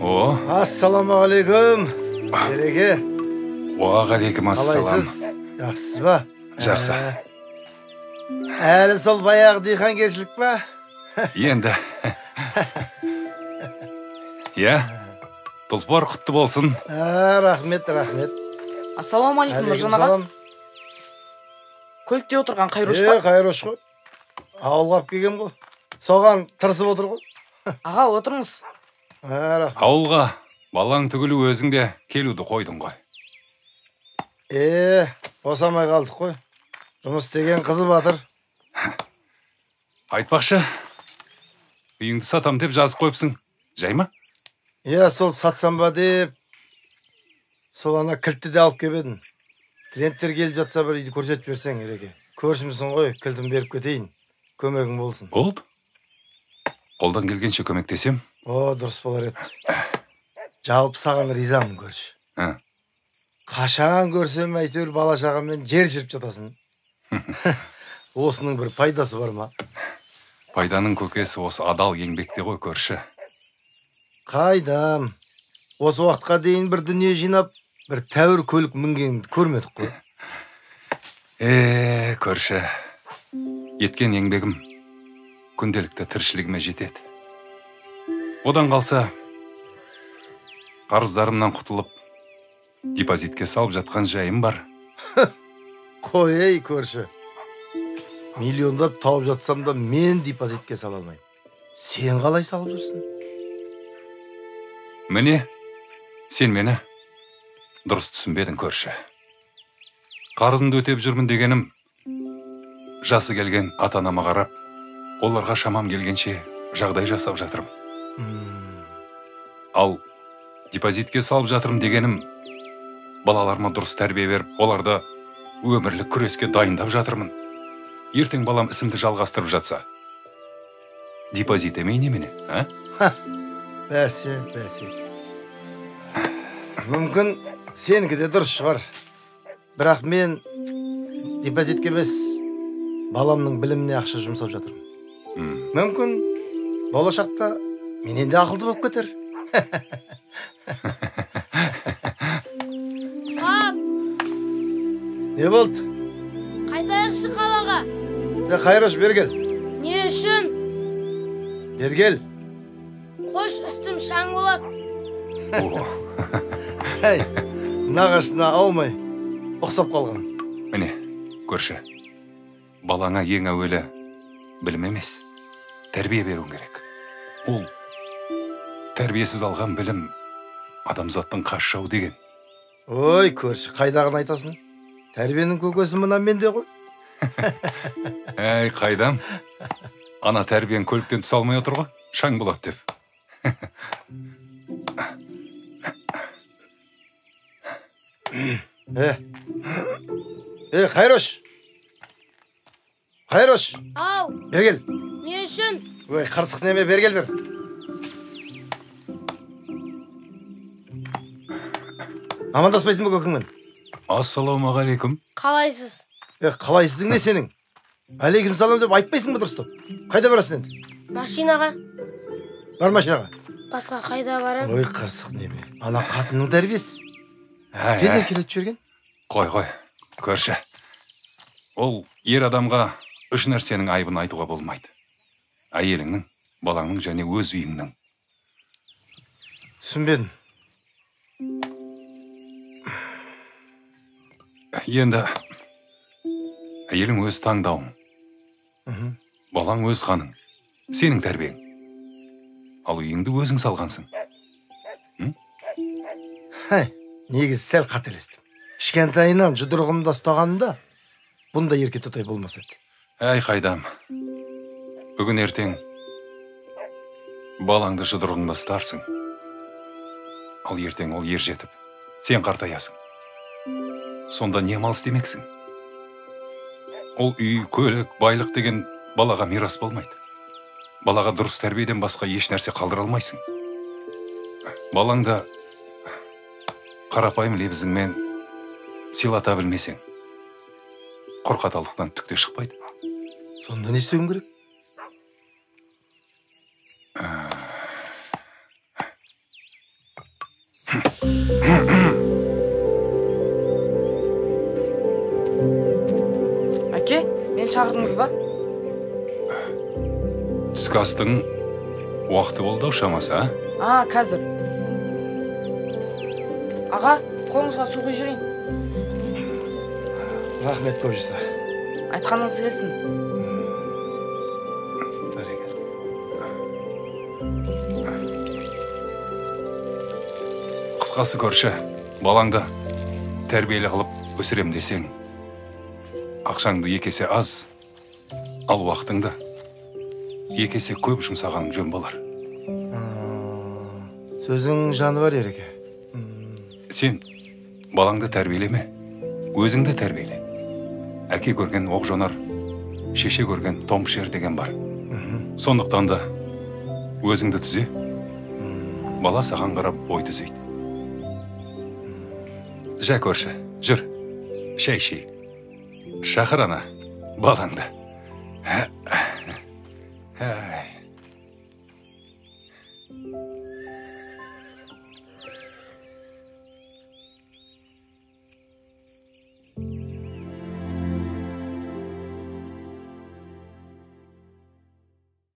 О, Ассаламағалейкум. Береке. уағалейкум ассалам. Қалайсыз? Жақсысыз ба? Жақсы. Әлі сол баяғы диқанкершілік па? Енді. Иә, тұлпар құтты болсын. Рахмет. Ассаламалейкум, Нұржан аға. Көлікте отырған Қайрош па? Қайрош қой. Ауылға алып келгем ғой. Соған тырысып отыр ғой. Аға, отырыңыз. Рахмет. Ауылға балаң түгілі өзің де келуді қойдың ғой. Босамай қалдық қой. Жұмыс деген қызы батыр. Айтпақшы, үйіңді сатам деп жазып қойыпсың. Жай ма? Сол сатсам ба деп, сол ана кілтті де алып кебедім. Клиенттер келіп жатса бір үйді көрсетіп берсең, Ереке. Көршімсің ғой, кілтін беріп кетейін. Көмегің болсын. Болды. Қолдан келгенше көмектесем. Дұрыс болар еді. Жалпы саған ризамын көрші. Қашан көрсем әйтеуір бала шағаммен жер жүріп жатасың. Осының бір пайдасы бар ма? Пайданың көкесі осы адал еңбекте ғой көрші. Қайдам. Осы уақытқа дейін бір дүние жинап, бір тәуір көлік мінгенді көрмедік қой. Көрші. Еткен еңбегім күнделікті тіршілігіме жетеді. Одан қалса, қарыздарымнан құтылып, депозитке салып жатқан жайым бар. Қой, көрші. Миллиондап тауып жатсам да мен депозитке сала алмайым. Сен қалай салып жүрсің? Міне, сен мені дұрыс түсінбедің көрші. Қарызымды өтеп жүрмін дегенім, жасы келген ата-анама қарап, оларға шамам келгенше жағдай жасап жатырмын. Ал депозитке салып жатырмын дегенім, балаларыма дұрыс тәрбие беріп, оларды өмірлік күреске дайындап жатырмын. Ертең балам ісімді жалғастырып жатса, депозит емей немене, Бәсе. Мүмкін сенікі де дұрыс шығар. Бірақ мен депозитке емес, баламның біліміне ақша жұмсап жатырмын. Мүмкін болашақта менен де ақылды болып кетер. Пап! Не болды? Қайтайықшы қалаға. Қайрош, бергел. Не үшін? Бергел. Қош, үстім шаң болады. Нағашына аумай, ұқсап қалған. Міне, көрші, балаңа ең әуелі білім емес, тәрбие беруің керек. Ол тәрбиесіз алған білім адамзаттың қас жауы деген. Ой, көрші, қайдағын айтасың? Тәрбиенің көкесі мына менде ғой. Қайдам? Ана тәрбиен көліктен түсе алмай отыр ғой, шаң болады деп. Қайрош! Ау! Бергел. Не үшін? Ой, қарсық неме, бергел бер. Амандаспайсың ба көкіңмен? Ассаламағалейкум. Қалайсыз? Қалайсызың не сенің? Алейкум салам деп айтпайсың ба дұрыстап? Қайда барасың енді? Машинаға. Бар машинаға. Басқа қайда барам? Ой, қарсық неме. Ана қатынның тәрбиесі. Ден еркелетіп жіберген? Қой, көрші. Ол ер адамға үш нәрсенің айыбын айтуға болмайды. Әйеліңнің, балаңның және өз үйіңнің. Түсінбедім. Енді әйелің өз таңдауың. Балаң өз қаның. Сенің тәрбиең. Ал үйіңді өзің салғансың. Негізі сәл қателестім. Кішкентайынан жұдырығымда ұстағанымда бұнда ерке тұтай болмас еді. Қайдам. Бүгін ертең балаңды жұдырығыңда ұстарсың. Ал ертең ол ер жетіп, сен қартаясың. Сонда не амал істемексің? Ол үй, көлік, байлық деген балаға мирас болмайды. Балаға дұрыс тәрбиеден басқа еш нәрсе қалдыра алмайсың. Балаңда қарапайым лебізіңмен сыйлата білмесең, қорқаталықтан түк те шықпайды. Сонда не істеуім керек? Әке, мен шақырдыңыз ба? Түскі астың уақыты болды ау шамасы, а? Қазір. Аға, қолыңызға су құйып жіберейін. Рахмет көп жаса. Айтқаныңыз келсін. Бәрекелді. Қысқасы көрші, балаңды тәрбиелі қылып өсірем десең, ақшаңды екесе аз, ал уақытыңды екесе көп жұмсаған жөн болар. Сөзің жаны бар ереке. Сен балаңды тәрбиелеме, өзіңді тәрбиеле. Әке көрген оқ жонар, шеше көрген том пішер деген бар. Сондықтан да өзіңді түзе, бала саған қарап бой түзейді. Жә көрші, жүр, шай ішейік. Шақыр ана балаңды. Ай.